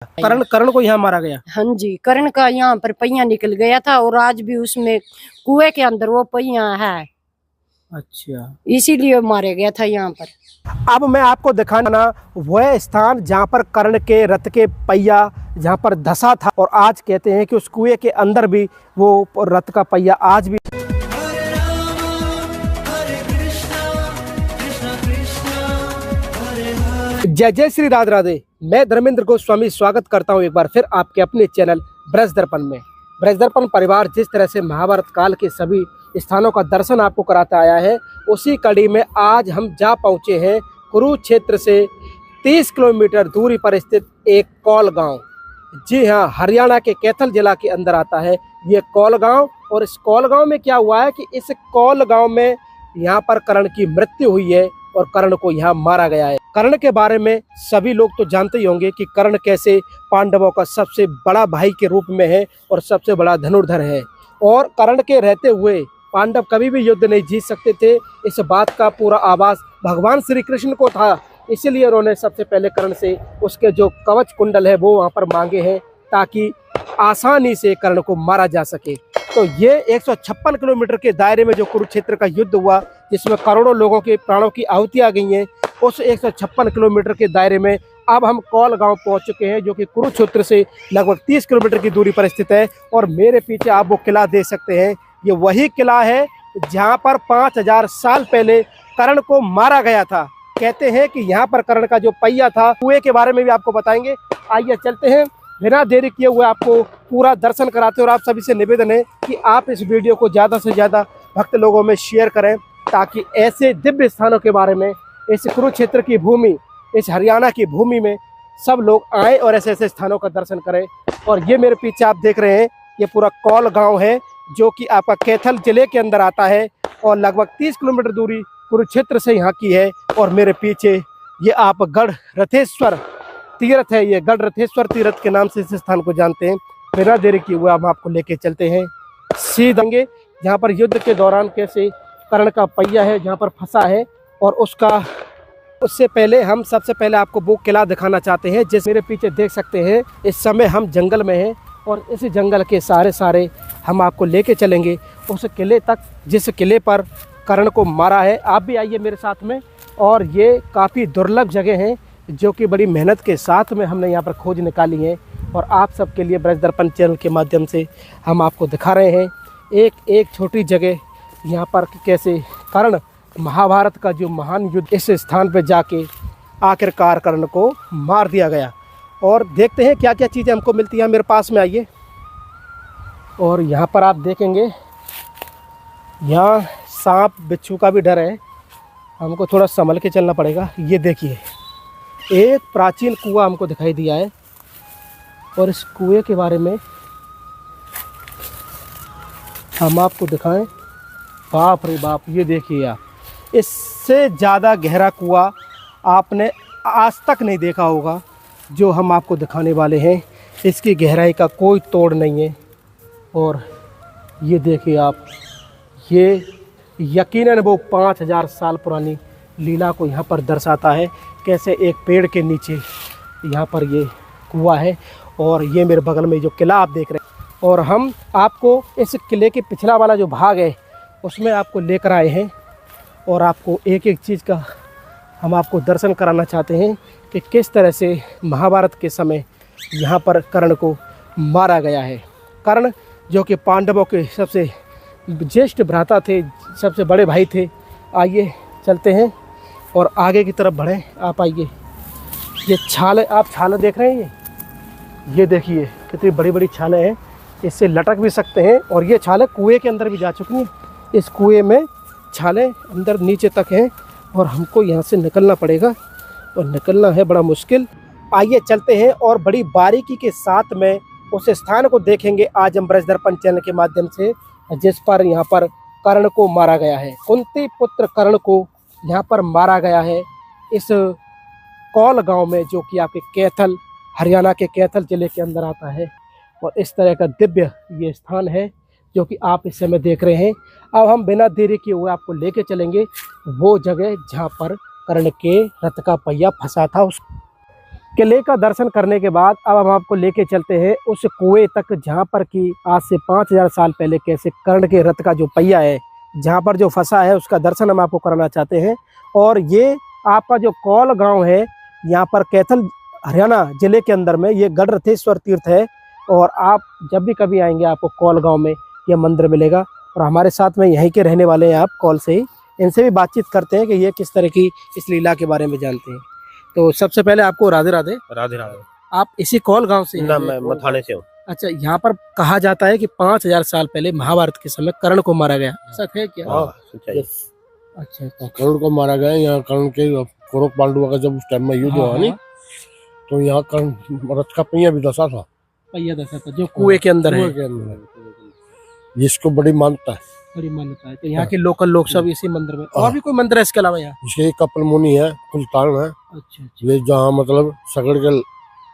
कर्ण कर्ण को यहाँ मारा गया। हाँ जी, कर्ण का यहाँ पर पहिया निकल गया था और आज भी उसमें कुएं के अंदर वो पहिया है। अच्छा, इसीलिए मारा गया था यहाँ पर। अब मैं आपको दिखाना वह स्थान जहाँ पर कर्ण के रथ के पहिया जहाँ पर धसा था, और आज कहते हैं कि उस कुएं के अंदर भी वो रथ का पहिया आज भी। जय जय श्री राधे राधे। मैं धर्मेंद्र गोस्वामी स्वागत करता हूं एक बार फिर आपके अपने चैनल ब्रज दर्पण में। ब्रज दर्पण परिवार जिस तरह से महाभारत काल के सभी स्थानों का दर्शन आपको कराता आया है, उसी कड़ी में आज हम जा पहुंचे हैं कुरुक्षेत्र से 30 किलोमीटर दूरी पर स्थित एक कौल गांव। जी हाँ, हरियाणा के कैथल जिला के अंदर आता है ये कौल गांव। और इस कौल गांव में क्या हुआ है कि इस कौल गांव में यहाँ पर कर्ण की मृत्यु हुई है और कर्ण को यहाँ मारा गया है। कर्ण के बारे में सभी लोग तो जानते ही होंगे कि कर्ण कैसे पांडवों का सबसे बड़ा भाई के रूप में है और सबसे बड़ा धनुर्धर है, और कर्ण के रहते हुए पांडव कभी भी युद्ध नहीं जीत सकते थे। इस बात का पूरा आभास भगवान श्री कृष्ण को था, इसीलिए उन्होंने सबसे पहले कर्ण से उसके जो कवच कुंडल है वो वहाँ पर मांगे हैं ताकि आसानी से कर्ण को मारा जा सके। तो ये 156 किलोमीटर के दायरे में जो कुरुक्षेत्र का युद्ध हुआ, जिसमें करोड़ों लोगों के प्राणों की आहुति आ गई हैं, उस 156 किलोमीटर के दायरे में अब हम कौल गांव पहुंच चुके हैं, जो कि कुरुक्षेत्र से लगभग 30 किलोमीटर की दूरी पर स्थित है। और मेरे पीछे आप वो किला देख सकते हैं, ये वही किला है जहां पर 5000 साल पहले कर्ण को मारा गया था। कहते हैं कि यहाँ पर कर्ण का जो पहिया था, कुएं के बारे में भी आपको बताएंगे। आइए चलते हैं, बिना देरी किए हुए आपको पूरा दर्शन कराते हैं। और आप सभी से निवेदन है कि आप इस वीडियो को ज़्यादा से ज़्यादा भक्त लोगों में शेयर करें, ताकि ऐसे दिव्य स्थानों के बारे में, इस कुरुक्षेत्र की भूमि, इस हरियाणा की भूमि में सब लोग आए और ऐसे ऐसे स्थानों का दर्शन करें। और ये मेरे पीछे आप देख रहे हैं, ये पूरा कौल गांव है, जो कि आपका कैथल जिले के अंदर आता है और लगभग 30 किलोमीटर दूरी कुरुक्षेत्र से यहाँ की है। और मेरे पीछे ये आप गढ़ रथेश्वर तीर्थ है, ये गढ़ रथेश्वर तीर्थ के नाम से इस स्थान को जानते हैं। बिना देरी किए हुए हम आपको लेके चलते हैं सीधे, जहाँ पर युद्ध के दौरान कैसे कर्ण का पहिया है जहाँ पर फंसा है। और उससे पहले हम सबसे पहले आपको वो किला दिखाना चाहते हैं, जिस मेरे पीछे देख सकते हैं। इस समय हम जंगल में हैं और इस जंगल के सारे हम आपको लेके चलेंगे उस किले तक, जिस किले पर कर्ण को मारा है। आप भी आइए मेरे साथ में। और ये काफ़ी दुर्लभ जगह है, जो कि बड़ी मेहनत के साथ में हमने यहाँ पर खोज निकाली है, और आप सबके लिए ब्रज दर्पण चैनल के माध्यम से हम आपको दिखा रहे हैं एक एक छोटी जगह यहाँ पर कैसे कर्ण महाभारत का जो महान युद्ध, इस स्थान पर जाके आखिरकार कर्ण को मार दिया गया। और देखते हैं क्या क्या चीज़ें हमको मिलती हैं। मेरे पास में आइए। और यहाँ पर आप देखेंगे, यहाँ सांप बिच्छू का भी डर है, हमको थोड़ा संभल के चलना पड़ेगा। ये देखिए, एक प्राचीन कुआं हमको दिखाई दिया है, और इस कुएं के बारे में हम आपको दिखाएं। बाप रे बाप, ये देखिए आप, इससे ज़्यादा गहरा कुआं आपने आज तक नहीं देखा होगा जो हम आपको दिखाने वाले हैं। इसकी गहराई का कोई तोड़ नहीं है। और ये देखिए आप, ये यकीनन वो 5000 साल पुरानी लीला को यहाँ पर दर्शाता है, कैसे एक पेड़ के नीचे यहाँ पर ये कुआं है। और ये मेरे बगल में जो किला आप देख रहे हैं, और हम आपको इस किले के पिछला वाला जो भाग है उसमें आपको लेकर आए हैं, और आपको एक एक चीज़ का हम आपको दर्शन कराना चाहते हैं कि किस तरह से महाभारत के समय यहाँ पर कर्ण को मारा गया है। कर्ण जो कि पांडवों के सबसे ज्येष्ठ भ्राता थे, सबसे बड़े भाई थे। आइए चलते हैं और आगे की तरफ बढ़ें। आप आइए, ये छाले, आप छाले देख रहे हैं, ये देखिए कितनी बड़ी बड़ी छाले हैं, इससे लटक भी सकते हैं। और ये छाले कुएं के अंदर भी जा चुकी हैं। इस कुएं में छाले अंदर नीचे तक हैं, और हमको यहाँ से निकलना पड़ेगा, और निकलना है बड़ा मुश्किल। आइए चलते हैं और बड़ी बारीकी के साथ में उस स्थान को देखेंगे आज हम ब्रज दर्पण चैनल के माध्यम से, जिस पर यहाँ पर कर्ण को मारा गया है। कुंती पुत्र कर्ण को यहाँ पर मारा गया है इस कौल गांव में, जो कि आपके कैथल, हरियाणा के कैथल जिले के अंदर आता है। और इस तरह का दिव्य ये स्थान है जो कि आप इस समय देख रहे हैं। अब हम बिना देरी किए हुए आपको लेके चलेंगे वो जगह जहाँ पर कर्ण के रथ का पहिया फंसा था। किले का दर्शन करने के बाद अब हम आपको लेके चलते हैं उस कुएं तक जहाँ पर कि आज से 5000 साल पहले कैसे कर्ण के रथ का जो पहिया है जहाँ पर जो फंसा है उसका दर्शन हम आपको कराना चाहते हैं। और ये आपका जो कौल गांव है यहाँ पर कैथल हरियाणा जिले के अंदर में ये गढ़रथेश्वर तीर्थ है। और आप जब भी कभी आएंगे आपको कौल गांव में ये मंदिर मिलेगा। और हमारे साथ में यहीं के रहने वाले हैं, आप कौल से ही, इनसे भी बातचीत करते हैं कि ये किस तरह की इस लीला के बारे में जानते हैं। तो सबसे पहले आपको राधे राधे। राधे राधे। आप इसी कौल गांव से ना, मैं मथाने से हूँ। अच्छा, यहाँ पर कहा जाता है कि 5000 साल पहले महाभारत के समय कर्ण को मारा गया, सच है क्या? हाँ, सच्चाई। अच्छा अच्छा। कर्ण को मारा गया। यहाँ कर्ण के कौरव पांडवों का जब उस टाइम में युद्ध हुआ नहीं, तो यहाँ कर्ण रथ का पहिया भी दसा था। पहिया दसा था जो कुएं के अंदर है। कुएं के अंदर है। इसको बड़ी मान्यता है, बड़ी मान्यता है। तो यहाँ के लोकल लोग सब इसी मंदिर में, और भी कोई मंदिर है इसके अलावा यहाँ? जिसके कपिल मुनि है, कुलतान है। अच्छा अच्छा। ये जहाँ मतलब सगड़ के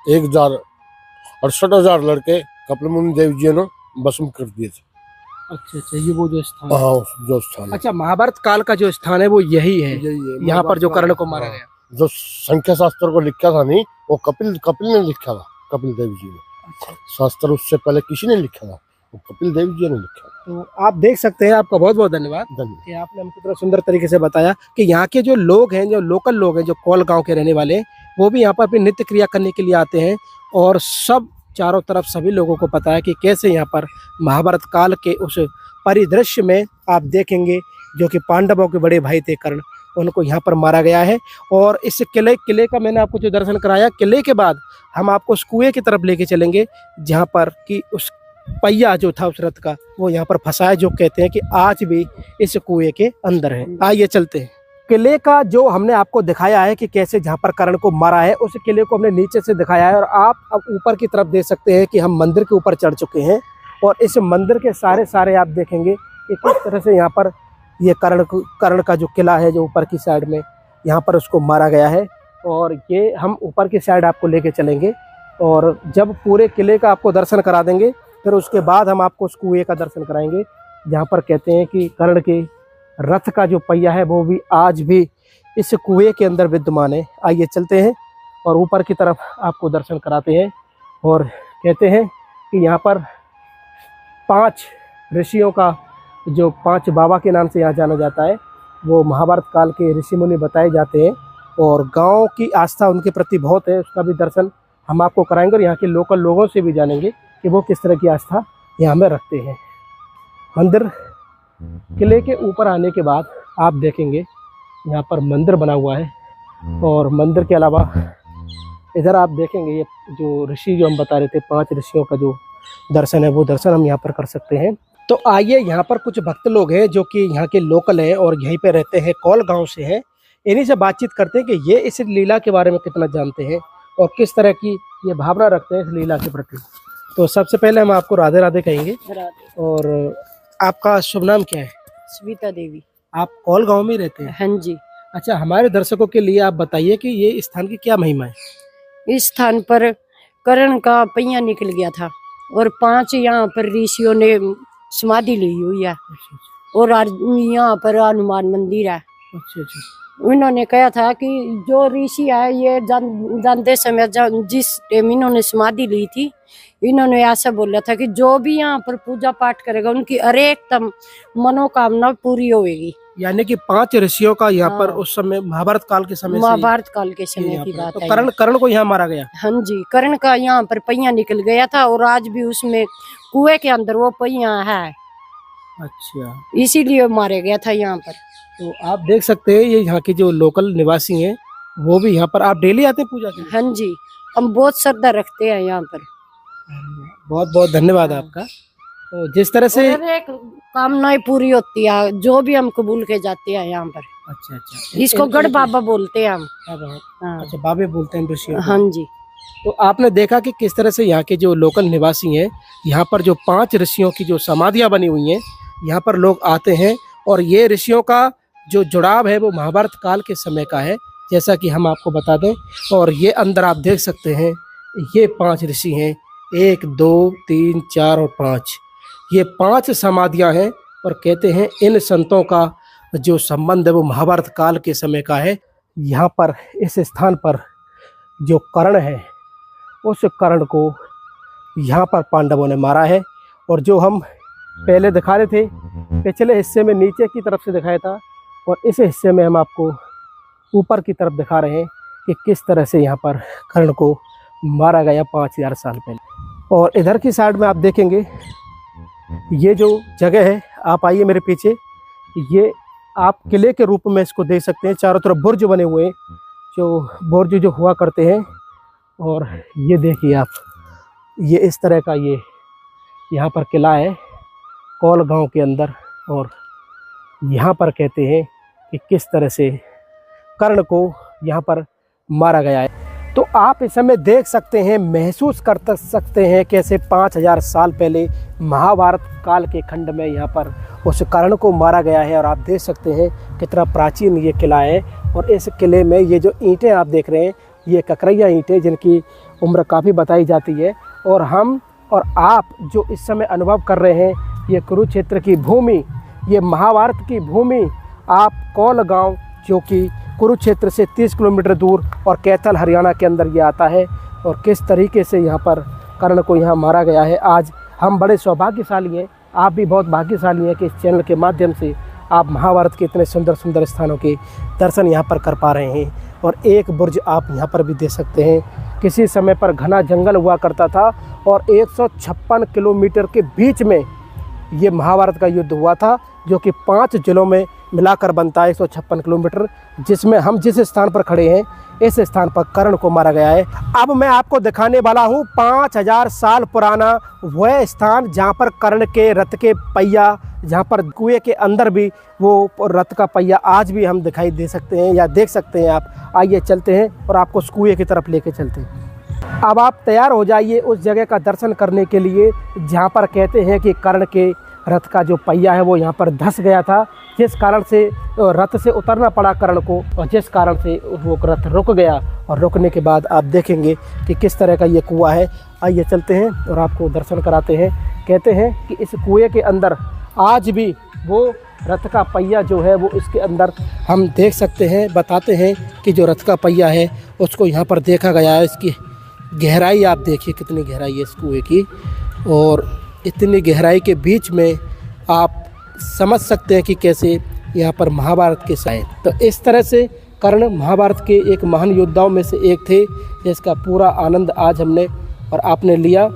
1068 लड़के कपिल मुनि देव जी ने भस्म कर दिए थे। अच्छा अच्छा, ये वो जो स्थान है। हाँ, जो स्थान है। अच्छा, महाभारत काल का जो स्थान है वो यही है, यही है यहाँ पर जो कर्ण को मारा गया। जो संख्या शास्त्र को लिखा था नहीं, वो कपिल ने लिखा था, कपिल देव जी ने। अच्छा। शास्त्र उससे पहले किसी ने लिखा था, वो कपिल देव जी ने लिखा था। तो आप देख सकते हैं, आपका बहुत बहुत धन्यवाद कि आपने हमको इतना सुंदर तरीके से बताया कि यहाँ के जो लोग हैं, जो लोकल लोग हैं, जो कौल गांव के रहने वाले हैं, वो भी यहाँ पर अपनी नित्य क्रिया करने के लिए आते हैं। और सब चारों तरफ सभी लोगों को पता है कि कैसे यहाँ पर महाभारत काल के उस परिदृश्य में आप देखेंगे जो कि पांडवों के बड़े भाई थे कर्ण, उनको यहाँ पर मारा गया है। और इस किले का मैंने आपको जो दर्शन कराया, किले के बाद हम आपको उस कुएं की तरफ लेके चलेंगे जहाँ पर कि उस पहिया जो था उस रथ का वो यहाँ पर फंसा है, जो कहते हैं कि आज भी इस कुएं के अंदर है। आइए चलते हैं। किले का जो हमने आपको दिखाया है कि कैसे जहाँ पर कर्ण को मारा है, उस किले को हमने नीचे से दिखाया है। और आप अब ऊपर की तरफ देख सकते हैं कि हम मंदिर के ऊपर चढ़ चुके हैं। और इस मंदिर के सारे आप देखेंगे कि किस तरह से यहाँ पर ये कर्ण का जो किला है जो ऊपर की साइड में यहाँ पर उसको मारा गया है। और ये हम ऊपर की साइड आपको लेके चलेंगे और जब पूरे किले का आपको दर्शन करा देंगे, फिर उसके बाद हम आपको उस कुएं का दर्शन कराएंगे जहाँ पर कहते हैं कि कर्ण के रथ का जो पहिया है वो भी आज भी इस कुएं के अंदर विद्यमान है। आइए चलते हैं और ऊपर की तरफ आपको दर्शन कराते हैं। और कहते हैं कि यहाँ पर 5 ऋषियों का जो 5 बाबा के नाम से यहाँ जाना जाता है, वो महाभारत काल के ऋषि मुनि बताए जाते हैं। और गांव की आस्था उनके प्रति बहुत है, उसका भी दर्शन हम आपको कराएंगे और यहाँ के लोकल लोगों से भी जानेंगे कि वो किस तरह की आस्था यहाँ में रखते हैं। मंदिर किले के ऊपर आने के बाद आप देखेंगे यहाँ पर मंदिर बना हुआ है। और मंदिर के अलावा इधर आप देखेंगे ये जो ऋषि जो हम बता रहे थे, 5 ऋषियों का जो दर्शन है वो दर्शन हम यहाँ पर कर सकते हैं। तो आइए, यहाँ पर कुछ भक्त लोग हैं जो कि यहाँ के लोकल हैं और यहीं पे रहते हैं, कौल गांव से हैं। इन्हीं से बातचीत करते हैं कि ये इस लीला के बारे में कितना जानते हैं और किस तरह की ये भावना रखते हैं इस लीला के प्रति। तो सबसे पहले हम आपको राधे राधे कहेंगे। और आपका शुभ नाम क्या है? स्मिता देवी। आप कौल गांव में रहते हैं? हाँ जी। अच्छा, हमारे दर्शकों के लिए आप बताइए कि ये स्थान की क्या महिमा है? इस स्थान पर कर्ण का पहिया निकल गया था और 5 यहाँ पर ऋषियों ने समाधि ली हुई है। और यहाँ पर हनुमान मंदिर है। अच्छा अच्छा। उन्होंने कहा था कि जो ऋषि है ये जानते समय जिस टाइम इन्होंने समाधि ली थी, इन्होंने ऐसा बोला था कि जो भी यहाँ पर पूजा पाठ करेगा उनकी हरेक मनोकामना पूरी होगी। यानी कि 5 ऋषियों का यहाँ पर उस समय महाभारत काल के समय की बात है। तो कर्ण को यहाँ मारा गया? हाँ जी, कर्ण का यहाँ पर पहिया निकल गया था और आज भी उसमें कुएं के अंदर वो पहिया है। अच्छा, इसीलिए मारे गया था यहाँ पर। तो आप देख सकते हैं ये यहाँ के जो लोकल निवासी हैं वो भी यहाँ पर, आप डेली आते हैं पूजा के लिए? हाँ जी, हम बहुत श्रद्धा रखते हैं यहाँ पर। बहुत बहुत धन्यवाद आपका। तो जिस तरह से एक कामनाएं पूरी होती है, जो भी हम कबूल के जाते हैं यहाँ पर। अच्छा अच्छा, इसको गढ़ बाबा बोलते हैं हम। हाँ। अच्छा, बाबे बोलते हैं ऋषियों को। हाँ जी। तो आपने देखा कि किस तरह से यहाँ के जो लोकल निवासी हैं, यहाँ पर जो 5 ऋषियों की जो समाधियाँ बनी हुई हैं, यहाँ पर लोग आते हैं। और ये ऋषियों का जो जुड़ाव है वो महाभारत काल के समय का है, जैसा कि हम आपको बता दें। और ये अंदर आप देख सकते हैं, ये 5 ऋषि हैं, 1 2 3 4 और 5, ये 5 समाधियाँ हैं। और कहते हैं इन संतों का जो संबंध है वो महाभारत काल के समय का है। यहाँ पर इस स्थान पर जो कर्ण है उस कर्ण को यहाँ पर पांडवों ने मारा है। और जो हम पहले दिखा रहे थे पिछले हिस्से में नीचे की तरफ से दिखाया था, और इस हिस्से में हम आपको ऊपर की तरफ दिखा रहे हैं कि किस तरह से यहाँ पर कर्ण को मारा गया 5000 साल पहले। और इधर की साइड में आप देखेंगे ये जो जगह है, आप आइए मेरे पीछे, ये आप किले के रूप में इसको देख सकते हैं। चारों तरफ बुर्ज बने हुए हैं, जो बुर्ज जो हुआ करते हैं। और ये देखिए आप, ये इस तरह का ये यहाँ पर किला है कौल गांव के अंदर। और यहाँ पर कहते हैं कि किस तरह से कर्ण को यहाँ पर मारा गया है। तो आप इस समय देख सकते हैं, महसूस कर सकते हैं कैसे 5000 साल पहले महाभारत काल के खंड में यहाँ पर उस कर्ण को मारा गया है। और आप देख सकते हैं कितना प्राचीन ये किला है। और इस किले में ये जो ईंटें आप देख रहे हैं, ये ककरैया ईंटें जिनकी उम्र काफ़ी बताई जाती है। और हम और आप जो इस समय अनुभव कर रहे हैं, ये कुरुक्षेत्र की भूमि, ये महाभारत की भूमि, आप कौल गांव जो कि कुरुक्षेत्र से 30 किलोमीटर दूर और कैथल हरियाणा के अंदर ये आता है। और किस तरीके से यहाँ पर कर्ण को यहाँ मारा गया है। आज हम बड़े सौभाग्यशाली हैं, आप भी बहुत भाग्यशाली हैं कि इस चैनल के माध्यम से आप महाभारत के इतने सुंदर सुंदर स्थानों के दर्शन यहाँ पर कर पा रहे हैं। और एक बुर्ज आप यहाँ पर भी देख सकते हैं। किसी समय पर घना जंगल हुआ करता था और 156 किलोमीटर के बीच में ये महाभारत का युद्ध हुआ था, जो कि 5 जिलों में मिलाकर बनता है 156 किलोमीटर, जिसमें हम जिस स्थान पर खड़े हैं इस स्थान पर कर्ण को मारा गया है। अब मैं आपको दिखाने वाला हूँ 5000 साल पुराना वह स्थान जहाँ पर कर्ण के रथ के पहिया, जहाँ पर कुएं के अंदर भी वो रथ का पहिया आज भी हम दिखाई दे सकते हैं या देख सकते हैं आप। आइए चलते हैं और आपको उस कुएं की तरफ लेके चलते हैं। अब आप तैयार हो जाइए उस जगह का दर्शन करने के लिए जहाँ पर कहते हैं कि कर्ण के रथ का जो पहिया है वो यहाँ पर धंस गया था, जिस कारण से रथ से उतरना पड़ा कर्ण को, और जिस कारण से वो रथ रुक गया। और रुकने के बाद आप देखेंगे कि किस तरह का ये कुआं है। आइए चलते हैं और आपको दर्शन कराते हैं। कहते हैं कि इस कुएं के अंदर आज भी वो रथ का पहिया जो है वो इसके अंदर हम देख सकते हैं। बताते हैं कि जो रथ का पहिया है उसको यहाँ पर देखा गया है। इसकी गहराई आप देखिए कितनी गहराई है इस कुएं की, और इतनी गहराई के बीच में आप समझ सकते हैं कि कैसे यहाँ पर महाभारत के साए। तो इस तरह से कर्ण महाभारत के एक महान योद्धाओं में से एक थे, जिसका पूरा आनंद आज हमने और आपने लिया।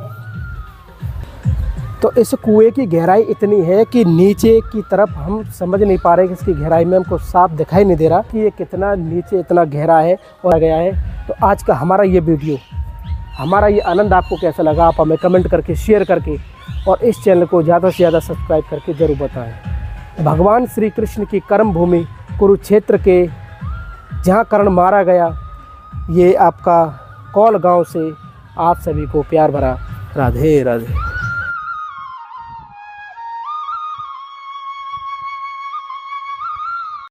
तो इस कुएं की गहराई इतनी है कि नीचे की तरफ हम समझ नहीं पा रहे कि इसकी गहराई में हमको साफ दिखाई नहीं दे रहा कि ये कितना नीचे इतना गहरा है और गया है। तो आज का हमारा ये वीडियो, हमारा ये आनंद आपको कैसा लगा, आप हमें कमेंट करके, शेयर करके और इस चैनल को ज़्यादा से ज़्यादा सब्सक्राइब करके ज़रूर बताएं। भगवान श्री कृष्ण की कर्म भूमि कुरुक्षेत्र के जहाँ कर्ण मारा गया, ये आपका कौल गांव से आप सभी को प्यार भरा राधे राधे।